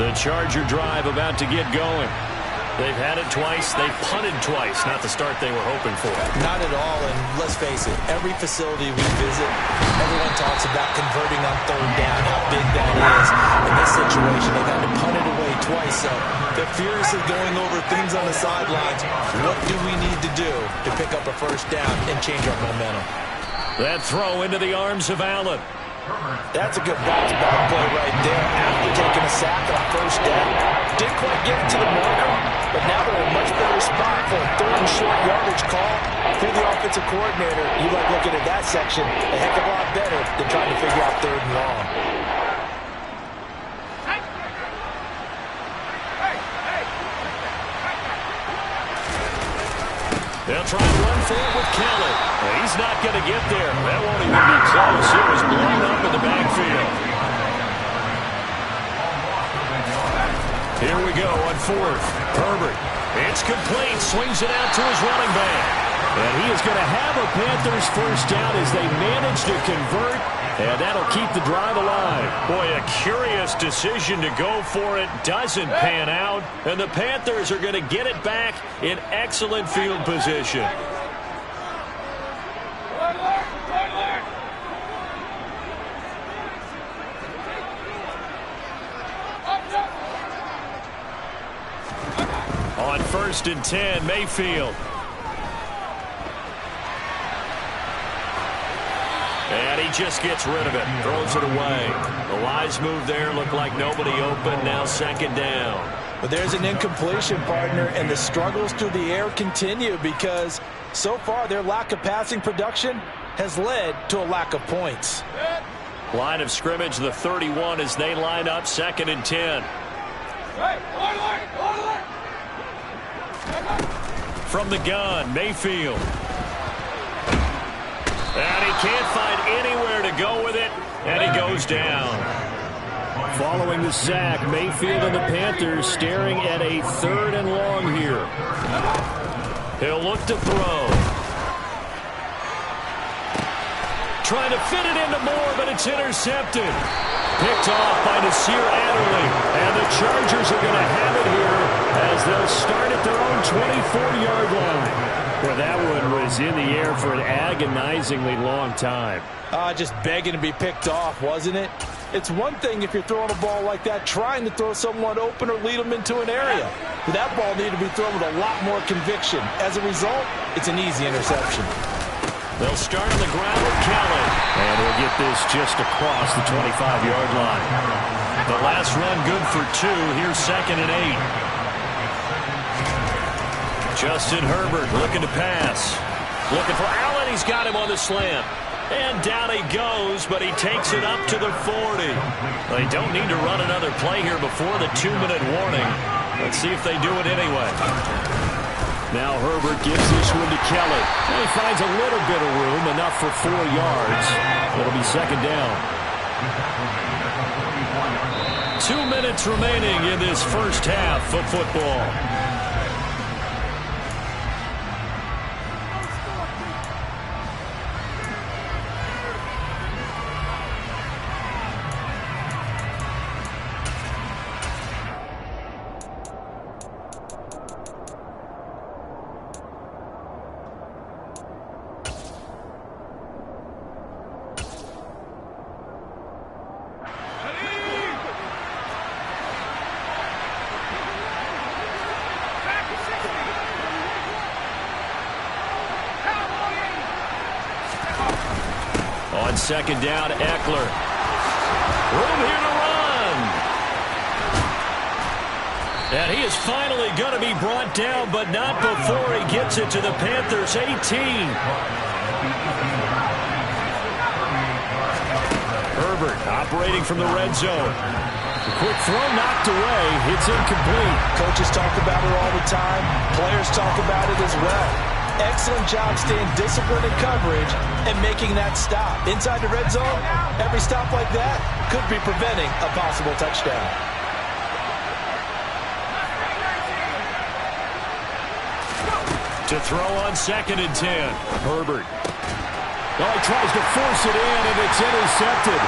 The Charger drive about to get going. They've had it twice. They've punted twice. Not the start they were hoping for. Not at all, and let's face it, every facility we visit, everyone talks about converting on third down, how big that is. In this situation, they've had to punt it away twice, so they're furiously going over things on the sidelines. What do we need to do to pick up a first down and change our momentum? That throw into the arms of Allen. That's a good bounce back play right there after taking a sack on first down. Didn't quite get it to the marker, but now they're in a much better spot for a third and short yardage call. For the offensive coordinator, you like looking at that section a heck of a lot better than trying to figure out third and long. They'll try and run for it with Kelly. He's not going to get there. That won't even be close. It was blown up in the backfield. Here we go on fourth. Herbert. It's complete. Swings it out to his running back. And he is going to have a Panthers first down as they manage to convert. And that'll keep the drive alive. Boy, a curious decision to go for it. Doesn't pan out. And the Panthers are going to get it back in excellent field position. On 1st and 10, Mayfield. And he just gets rid of it. Throws it away. The wise move there. Looked like nobody open. Now 2nd down. But there's an incompletion, partner, and the struggles through the air continue because so far their lack of passing production has led to a lack of points. Line of scrimmage, the 31 as they line up 2nd and 10. From the gun, Mayfield. And he can't find anywhere to go with it, and he goes down. Following the sack, Mayfield and the Panthers staring at a 3rd and long here. He'll look to throw. Trying to fit it into Moore, but it's intercepted. Picked off by Nasir Adderley. And the Chargers are going to have it here as they'll start at their own 24-yard line. Well, that one was in the air for an agonizingly long time. Just begging to be picked off, wasn't it? It's one thing if you're throwing a ball like that, trying to throw someone open or lead them into an area. But that ball needed to be thrown with a lot more conviction. As a result, it's an easy interception. They'll start on the ground with Kelly. And we'll get this just across the 25-yard line. The last run good for 2. Here's 2nd and 8. Justin Herbert looking to pass. Looking for Allen. He's got him on the slant. And down he goes, but he takes it up to the 40. They don't need to run another play here before the 2-minute warning. Let's see if they do it anyway. Now Herbert gives this one to Kelly. And he finds a little bit of room, enough for 4 yards. It'll be 2nd down. 2 minutes remaining in this first half of football. On 2nd down, Eckler. Room here to run. And he is finally going to be brought down, but not before he gets it to the Panthers' 18. Herbert operating from the red zone. The quick throw knocked away. It's incomplete. Coaches talk about it all the time. Players talk about it as well. Excellent job staying disciplined in coverage and making that stop. Inside the red zone, every stop like that could be preventing a possible touchdown. To throw on 2nd and 10. Herbert. Oh, he tries to force it in, and it's intercepted.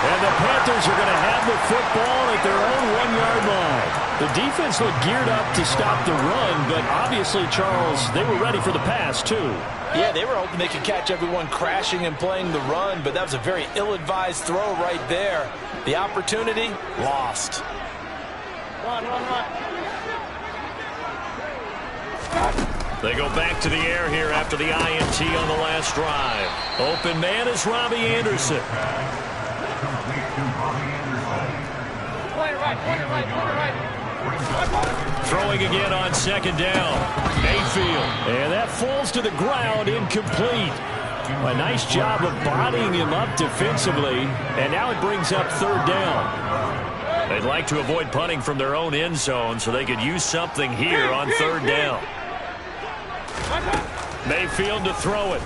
And the Panthers are going to have the football at their own 1-yard line. The defense looked geared up to stop the run, but obviously, Charles, they were ready for the pass, too. Yeah, they were hoping they could catch everyone crashing and playing the run, but that was a very ill-advised throw right there. The opportunity, lost. Run. They go back to the air here after the INT on the last drive. Open man is Robbie Anderson. Point right. Throwing again on second down. Mayfield. And that falls to the ground, incomplete. A nice job of bodying him up defensively. And now it brings up third down. They'd like to avoid punting from their own end zone so they could use something here on third down. Mayfield to throw it.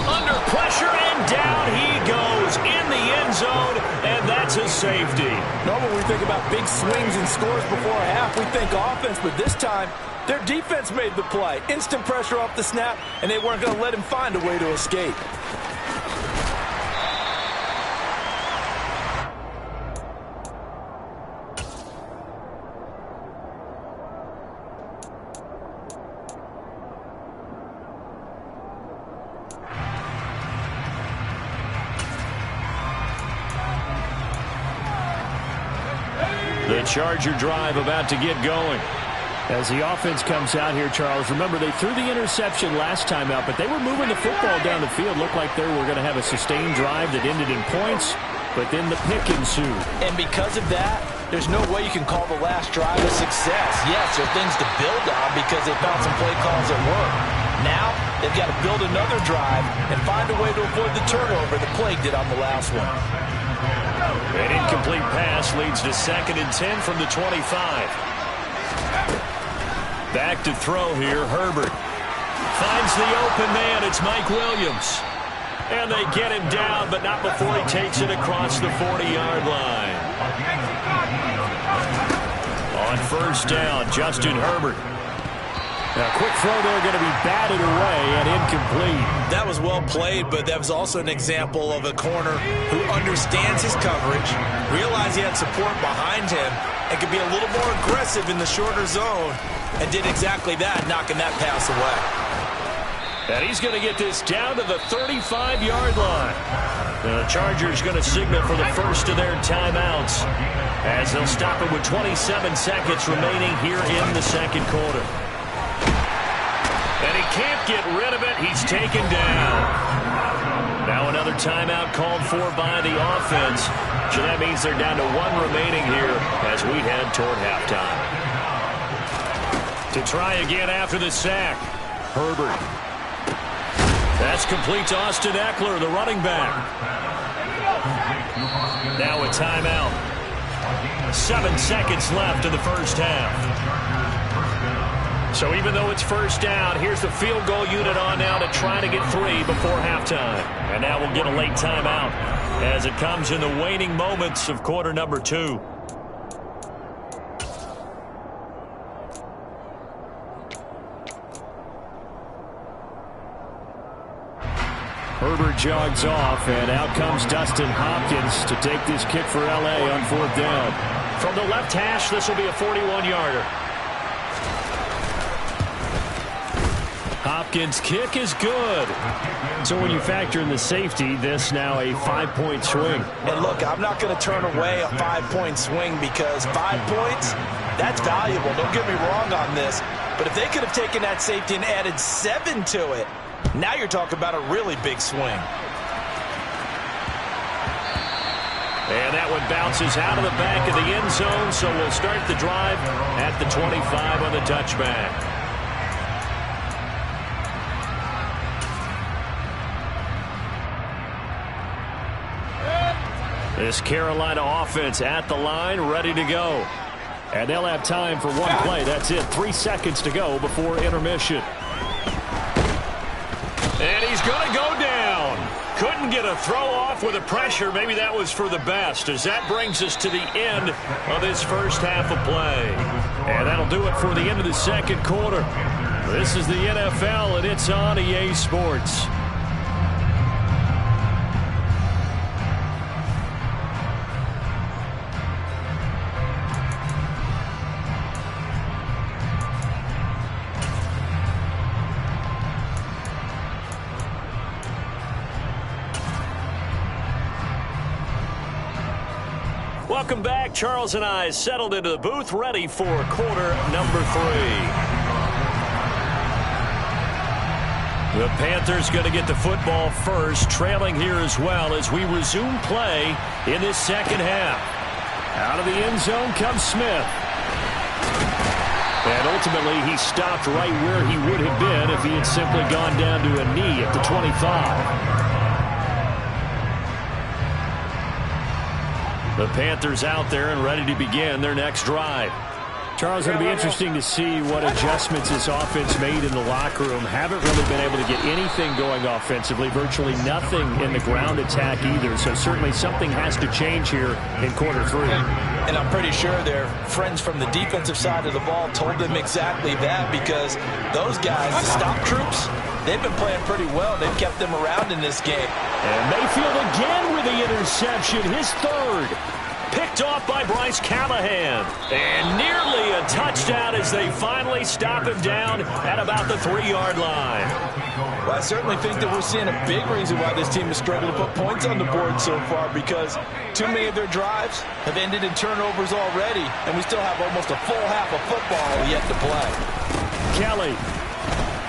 Under pressure, and down he goes in the end zone, and that's a safety. Normally we think about big swings and scores before a half. We think offense, but this time their defense made the play. Instant pressure off the snap, and they weren't going to let him find a way to escape. The Charger drive about to get going. As the offense comes out here, Charles, remember they threw the interception last time out, but they were moving the football down the field. Looked like they were going to have a sustained drive that ended in points, but then the pick ensued. And because of that, there's no way you can call the last drive a success. Yes, there are things to build on because they found some play calls that work. Now, they've got to build another drive and find a way to avoid the turnover the Plague did on the last one. An incomplete pass leads to 2nd and 10 from the 25. Back to throw here, Herbert. Finds the open man, it's Mike Williams. And they get him down, but not before he takes it across the 40-yard line. On first down, Justin Herbert. A quick throw there going to be batted away and incomplete. That was well played, but that was also an example of a corner who understands his coverage, realized he had support behind him, and could be a little more aggressive in the shorter zone, and did exactly that, knocking that pass away. And he's going to get this down to the 35-yard line. The Chargers going to signal for the first of their timeouts as they'll stop it with 27 seconds remaining here in the second quarter. And he can't get rid of it. He's taken down. Now another timeout called for by the offense. So that means they're down to 1 remaining here as we head toward halftime. To try again after the sack, Herbert. That's complete to Austin Eckler, the running back. Now a timeout. 7 seconds left in the first half. So even though it's first down, here's the field goal unit on now to try to get 3 before halftime. And now we'll get a late timeout as it comes in the waning moments of quarter number 2. Herbert jogs off, and out comes Dustin Hopkins to take this kick for L.A. on 4th down. From the left hash, this will be a 41-yarder. Hopkins' kick is good. So when you factor in the safety, this now a 5-point swing. And look, I'm not going to turn away a 5-point swing because 5 points, that's valuable. Don't get me wrong on this. But if they could have taken that safety and added 7 to it, now you're talking about a really big swing. And that one bounces out of the back of the end zone, so we'll start the drive at the 25 on the touchback. This Carolina offense at the line, ready to go. And they'll have time for one play. That's it. 3 seconds to go before intermission. And he's going to go down. Couldn't get a throw off with the pressure. Maybe that was for the best, as that brings us to the end of this first half of play. And that'll do it for the end of the second quarter. This is the NFL, and it's on EA Sports. Welcome back. Charles and I settled into the booth, ready for quarter number 3. The Panthers going to get the football first, trailing here as well as we resume play in this second half. Out of the end zone comes Smith. And ultimately, he stopped right where he would have been if he had simply gone down to a knee at the 25. The Panthers out there and ready to begin their next drive. Charles, it'll be interesting to see what adjustments this offense made in the locker room. Haven't really been able to get anything going offensively. Virtually nothing in the ground attack either. So certainly something has to change here in quarter 3. And I'm pretty sure their friends from the defensive side of the ball told them exactly that, because those guys, the stop troops, they've been playing pretty well. They've kept them around in this game. And Mayfield again with the interception, his third. Picked off by Bryce Callahan. And nearly a touchdown as they finally stop him down at about the 3-yard line. Well, I certainly think that we're seeing a big reason why this team has struggled to put points on the board so far, because too many of their drives have ended in turnovers already, and we still have almost a full half of football yet to play. Kelly.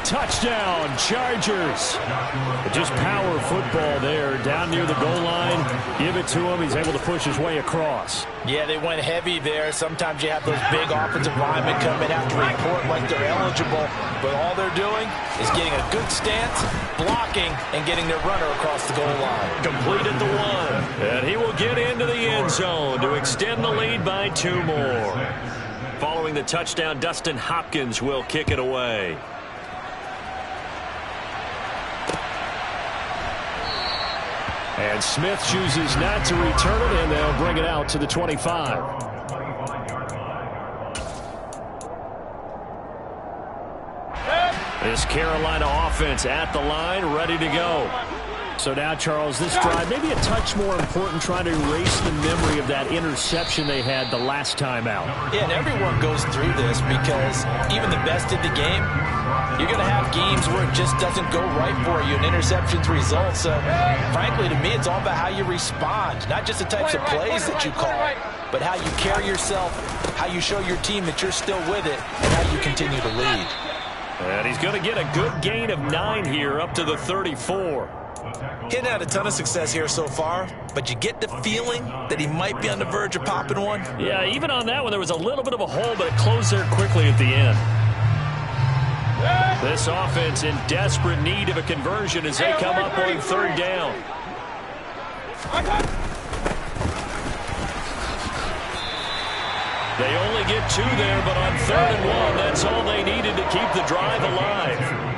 Touchdown, Chargers. Just power football there, down near the goal line. Give it to him. He's able to push his way across. Yeah, they went heavy there. Sometimes you have those big offensive linemen come in, have to report like they're eligible, but all they're doing is getting a good stance, blocking, and getting their runner across the goal line. Complete at the 1, and he will get into the end zone to extend the lead by 2 more. Following the touchdown, Dustin Hopkins will kick it away. And Smith chooses not to return it, and they'll bring it out to the 25. This Carolina offense at the line, ready to go. So now, Charles, this drive maybe a touch more important, trying to erase the memory of that interception they had the last time out. Yeah, and everyone goes through this, because even the best in the game, you're going to have games where it just doesn't go right for you, and interceptions result. So, frankly, to me, it's all about how you respond, not just the types of plays that you call, but how you carry yourself, how you show your team that you're still with it, and how you continue to lead. And he's going to get a good gain of 9 here, up to the 34. He hadn't had a ton of success here so far, but you get the feeling that he might be on the verge of popping one. Yeah, even on that one, there was a little bit of a hole, but it closed there quickly at the end. This offense in desperate need of a conversion as they come up on 3rd down. They only get 2 there, but on 3rd and 1, that's all they needed to keep the drive alive.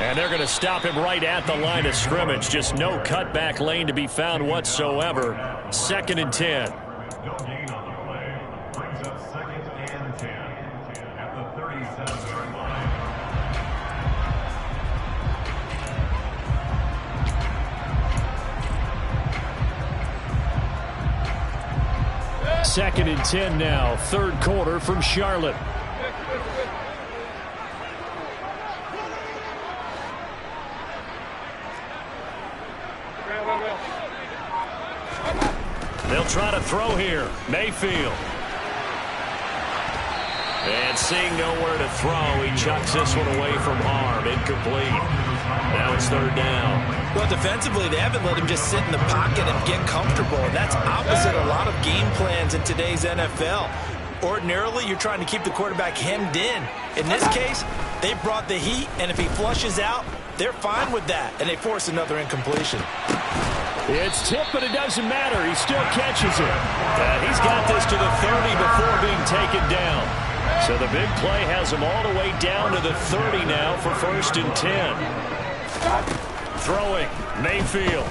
And they're going to stop him right at the line of scrimmage. Just no cutback lane to be found whatsoever. 2nd and 10. Brings up 2nd and 10 at the 37-yard line. 2nd and 10 now. 3rd quarter from Charlotte. They'll try to throw here. Mayfield. And seeing nowhere to throw, he chucks this one away from harm. Incomplete. Now it's 3rd down. Well, defensively, they haven't let him just sit in the pocket and get comfortable. And that's opposite a lot of game plans in today's NFL. Ordinarily, you're trying to keep the quarterback hemmed in. In this case, they brought the heat, and if he flushes out, they're fine with that, and they force another incompletion. It's tipped, but it doesn't matter. He still catches it. And he's got this to the 30 before being taken down. So the big play has him all the way down to the 30 now for 1st and 10. Throwing, Mayfield.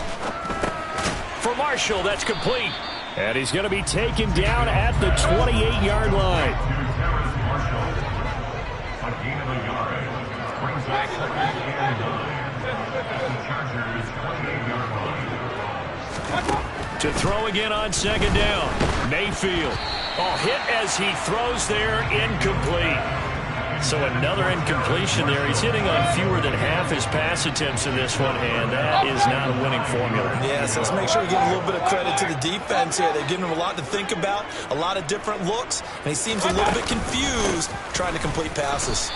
For Marshall, that's complete. And he's going to be taken down at the 28-yard line. To throw again on 2nd down. Mayfield. Oh, hit as he throws there, incomplete. So another incompletion there. He's hitting on fewer than half his pass attempts in this one, and that is not a winning formula. Yes, let's make sure we give a little bit of credit to the defense here. They're giving him a lot to think about, a lot of different looks, and he seems a little bit confused trying to complete passes.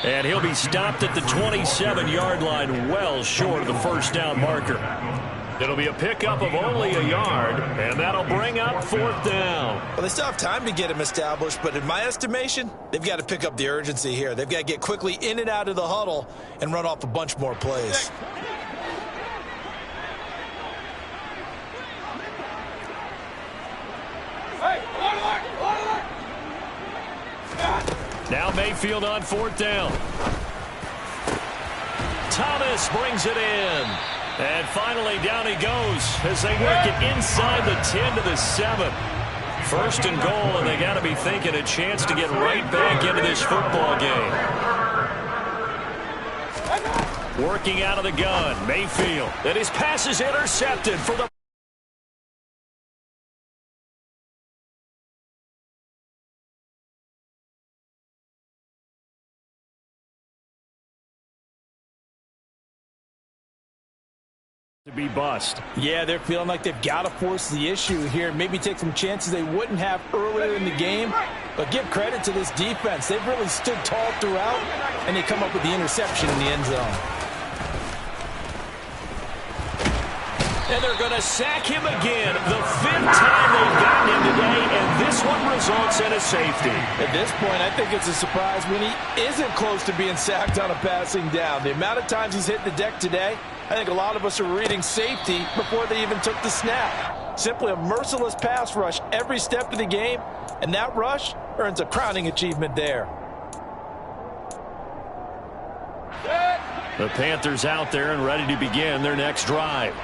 And he'll be stopped at the 27-yard line, well short of the first down marker. It'll be a pickup of only a yard, and that'll bring up 4th down. Well, they still have time to get him established, but in my estimation, they've got to pick up the urgency here. They've got to get quickly in and out of the huddle and run off a bunch more plays. Now Mayfield on 4th down. Thomas brings it in. And finally, down he goes as they work it inside the 10 to the 7. 1st and goal, and they got to be thinking a chance to get right back into this football game. Working out of the gun, Mayfield. And his pass is intercepted for the... to be bust. Yeah, they're feeling like they've got to force the issue here. Maybe take some chances they wouldn't have earlier in the game. But give credit to this defense. They've really stood tall throughout, and they come up with the interception in the end zone. And they're going to sack him again. The 5th time they've gotten him today, and this one results in a safety. At this point, I think it's a surprise when he isn't close to being sacked on a passing down. The amount of times he's hit the deck today, I think a lot of us are reading safety before they even took the snap. Simply a merciless pass rush every step of the game, and that rush earns a crowning achievement there. The Panthers out there and ready to begin their next drive.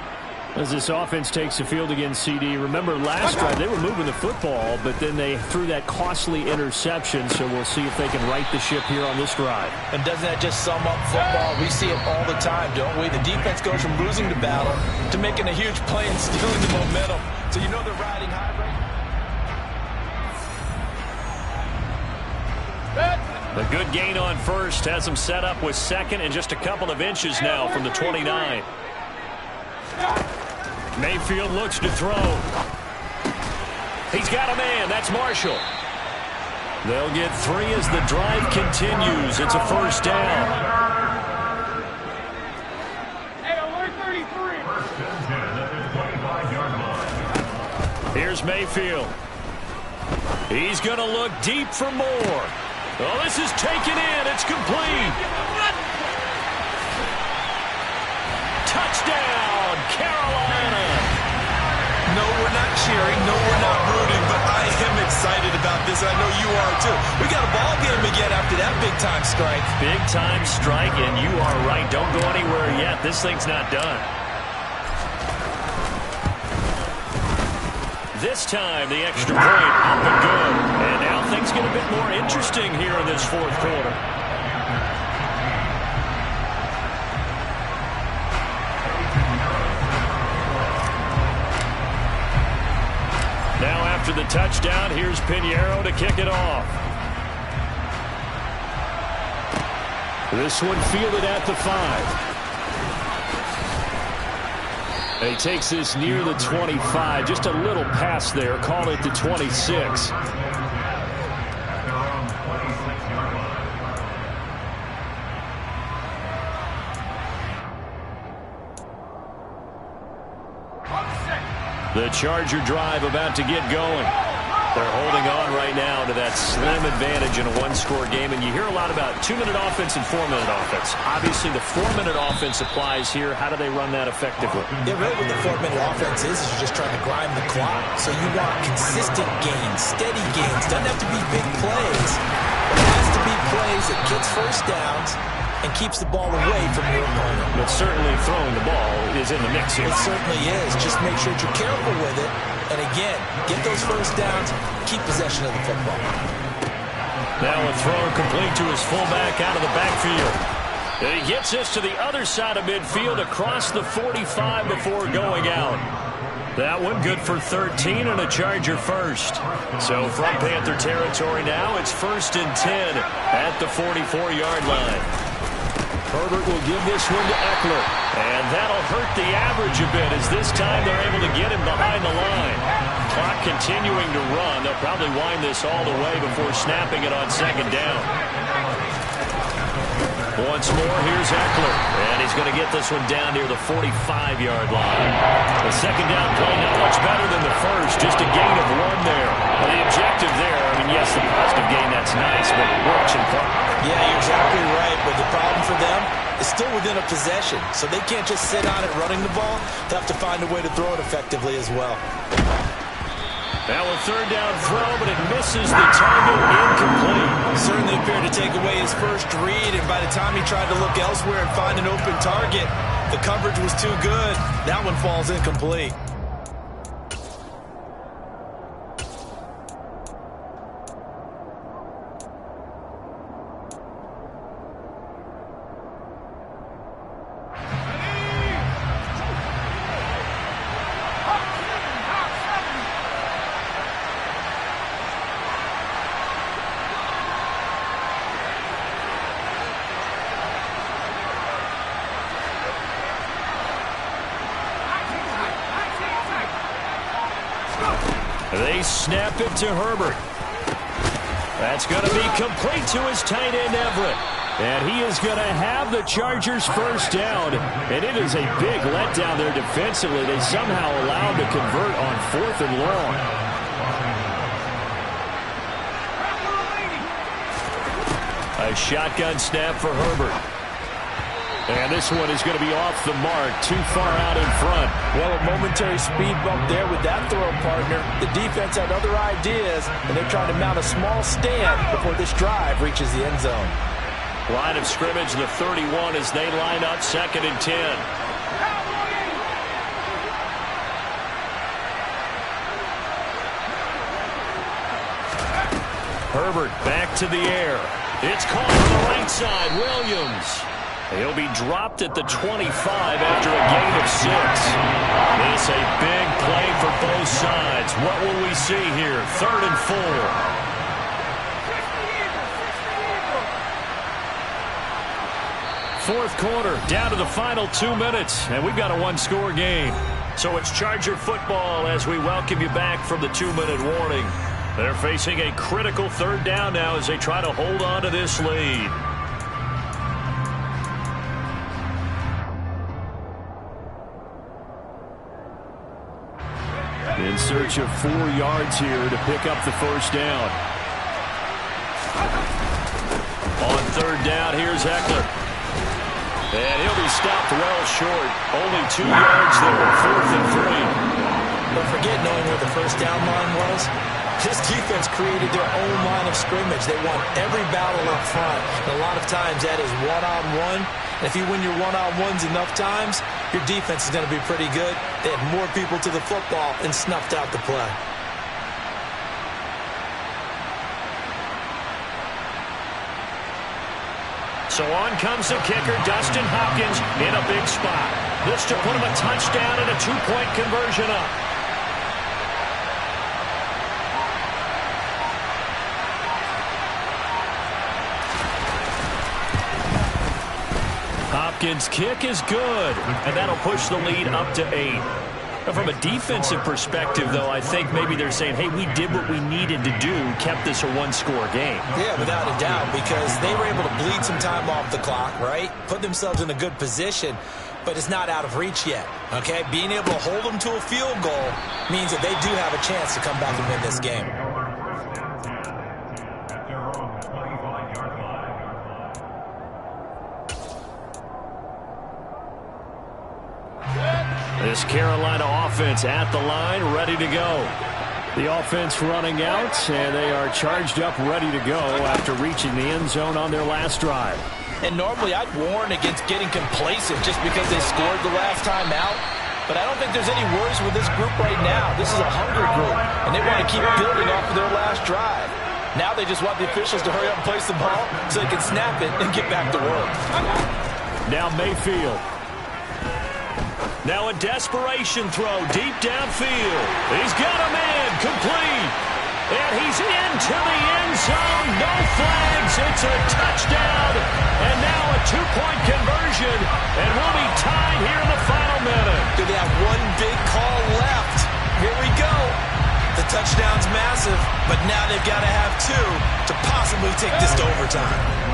As this offense takes the field against CD, remember last drive they were moving the football, but then they threw that costly interception, so we'll see if they can right the ship here on this drive. And doesn't that just sum up football? We see it all the time, don't we? The defense goes from losing the battle to making a huge play and stealing the momentum. So you know they're riding high right now. The good gain on 1st has them set up with 2nd and just a couple of inches now from the 29. Mayfield looks to throw. He's got a man. That's Marshall. They'll get 3 as the drive continues. It's a 1st down. Hey, alert 33. Here's Mayfield. He's going to look deep for more. Oh, this is taken in. It's complete. Touchdown, Carolina. No, we're not cheering. No, we're not rooting. But I am excited about this, and I know you are too. We got a ball game again after that big-time strike. Big-time strike, and you are right. Don't go anywhere yet. This thing's not done. This time, the extra point up and good. And now things get a bit more interesting here in this 4th quarter. Now after the touchdown, here's Pinheiro to kick it off. This one fielded at the 5. And he takes this near the 25. Just a little pass there. Call it the 26. The Charger drive about to get going. They're holding on right now to that slim advantage in a 1-score game. And you hear a lot about 2-minute offense and 4-minute offense. Obviously, the 4-minute offense applies here. How do they run that effectively? Yeah, really what the 4-minute offense is you're just trying to grind the clock. So you want consistent gains, steady gains. Doesn't have to be big plays, but it has to be plays that gets 1st downs and keeps the ball away from your opponent. But certainly throwing the ball is in the mix here. It certainly is. Just make sure that you're careful with it. And again, get those 1st downs, keep possession of the football. Now a throw complete to his fullback out of the backfield. And he gets this to the other side of midfield across the 45 before going out. That one good for 13 and a Charger first. So from Panther territory now, it's 1st and 10 at the 44-yard line. Herbert will give this one to Eckler. And that'll hurt the average a bit as this time they're able to get him behind the line. Clock continuing to run. They'll probably wind this all the way before snapping it on 2nd down. Once more, here's Eckler. And he's going to get this one down near the 45-yard line. The 2nd down play not much better than the first. Just a gain of 1 there. Well, the objective there, I mean, yes, the positive gain, that's nice, but works in part. Yeah, you're exactly right. But the problem for them is still within a possession. So they can't just sit on it running the ball. They have to find a way to throw it effectively as well. Now a 3rd down throw, but it misses the target, incomplete. Certainly appeared to take away his first read, and by the time he tried to look elsewhere and find an open target, the coverage was too good. That one falls incomplete. They snap it to Herbert. That's going to be complete to his tight end, Everett. And he is going to have the Chargers first down. And it is a big letdown there defensively. They somehow allowed to convert on 4th and long. A shotgun snap for Herbert. And this one is going to be off the mark, too far out in front. Well, a momentary speed bump there with that throw, partner. The defense had other ideas, and they're trying to mount a small stand before this drive reaches the end zone. Line of scrimmage, the 31, as they line up 2nd and 10. Herbert back to the air. It's caught on the right side. Williams. He'll be dropped at the 25 after a gain of 6. This a big play for both sides. What will we see here? 3rd and 4. Fourth quarter, down to the final 2 minutes, and we've got a 1-score game. So it's Charger football as we welcome you back from the 2-minute warning. They're facing a critical 3rd down now as they try to hold on to this lead. In search of 4 yards here to pick up the first down. On 3rd down, here's Eckler. And he'll be stopped well short. Only 2 yards there, 4th and 3. Don't forget knowing where the first down line was. This defense created their own line of scrimmage. They won every battle up front. And a lot of times that is one-on-one. And if you win your one-on-ones enough times, your defense is going to be pretty good. They had more people to the football and snuffed out the play. So on comes the kicker, Dustin Hopkins, in a big spot. This to put him a touchdown and a 2-point conversion up. Hopkins' kick is good, and that'll push the lead up to 8. But from a defensive perspective, though, I think maybe they're saying, hey, we did what we needed to do, kept this a 1-score game. Yeah, without a doubt, because they were able to bleed some time off the clock, right? Put themselves in a good position, but it's not out of reach yet, okay? Being able to hold them to a field goal means that they do have a chance to come back and win this game. This Carolina offense at the line, ready to go. The offense running out, and they are charged up, ready to go after reaching the end zone on their last drive. And normally I'd warn against getting complacent just because they scored the last time out. But I don't think there's any worries with this group right now. This is a hungry group, and they want to keep building off of their last drive. Now they just want the officials to hurry up and place the ball so they can snap it and get back to work. Now Mayfield. Now a desperation throw deep downfield. He's got a man, complete. And he's into the end zone. No flags. It's a touchdown. And now a two-point conversion. And we'll be tied here in the final minute. They have one big call left. Here we go. The touchdown's massive, but now they've got to have two to possibly take this to overtime.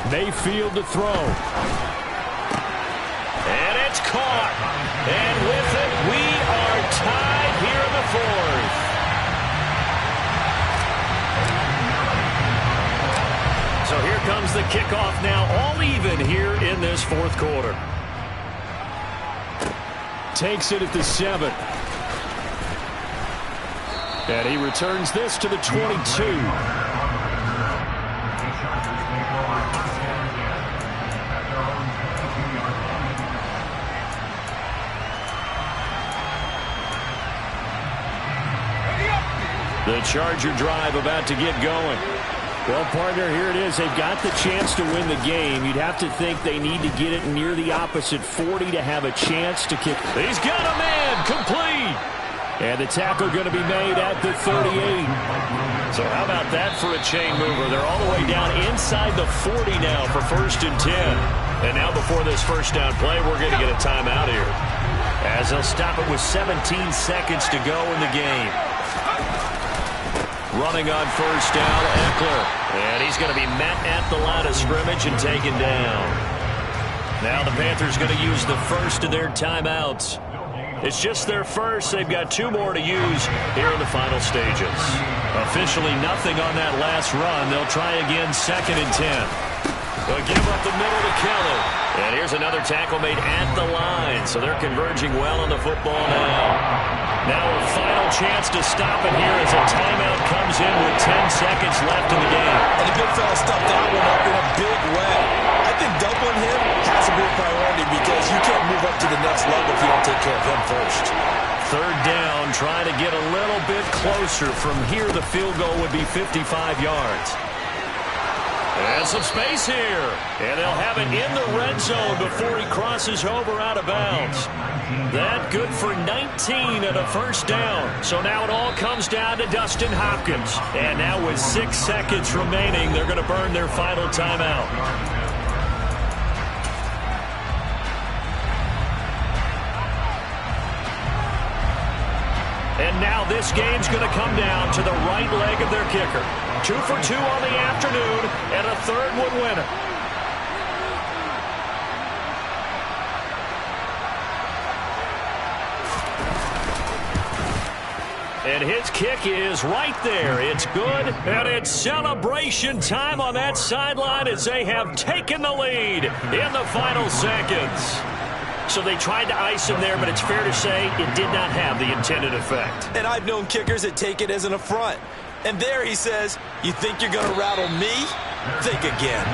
Mayfield to throw. And it's caught. And with it, we are tied here in the fourth. So here comes the kickoff now, all even here in this fourth quarter. Takes it at the 7. And he returns this to the 22. The Charger drive about to get going. Well, partner, here it is. They've got the chance to win the game. You'd have to think they need to get it near the opposite 40 to have a chance to kick. He's got a man, complete. And the tackle going to be made at the 38. So how about that for a chain mover? They're all the way down inside the 40 now for 1st and 10. And now before this first down play, we're going to get a timeout here, as they'll stop it with 17 seconds to go in the game. Running on first down, Eckler. And he's going to be met at the line of scrimmage and taken down. Now the Panthers going to use the first of their timeouts. It's just their first. They've got 2 more to use here in the final stages. Officially nothing on that last run. They'll try again 2nd and 10. They'll give up the middle to Kelly. And here's another tackle made at the line. So they're converging well on the football now. Now a final chance to stop it here as a timeout comes in with 10 seconds left in the game. And the big fella stuffed that one up in a big way. I think doubling him has to be a priority because you can't move up to the next level if you don't take care of him first. 3rd down, trying to get a little bit closer. From here, the field goal would be 55 yards. And some space here. And they'll have it in the red zone before he crosses over out of bounds. That good for 19 at a first down. So now it all comes down to Dustin Hopkins. And now with 6 seconds remaining, they're going to burn their final timeout. And now this game's going to come down to the right leg of their kicker. 2 for 2 on the afternoon, and a 3rd one winner. And his kick is right there. It's good, and it's celebration time on that sideline as they have taken the lead in the final seconds. So they tried to ice him there, but it's fair to say it did not have the intended effect. And I've known kickers that take it as an affront. And there he says, you think you're going to rattle me? Think again.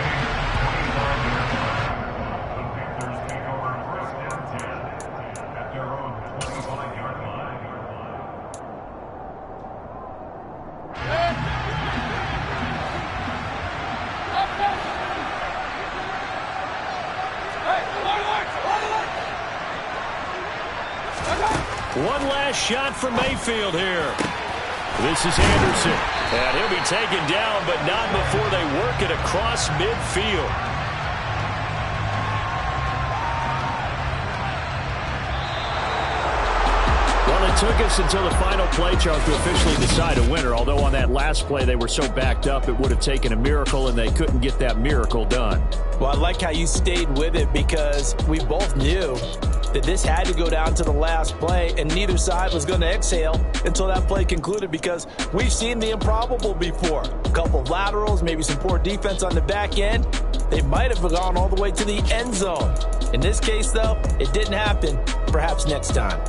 One last shot from Mayfield here. This is Anderson. And he'll be taken down, but not before they work it across midfield. Well, it took us until the final play, Charles, to officially decide a winner. Although on that last play they were so backed up, it would have taken a miracle, and they couldn't get that miracle done. Well, I like how you stayed with it because we both knew that this had to go down to the last play, and neither side was going to exhale until that play concluded because we've seen the improbable before. A couple of laterals, maybe some poor defense on the back end. They might have gone all the way to the end zone. In this case, though, it didn't happen. Perhaps next time.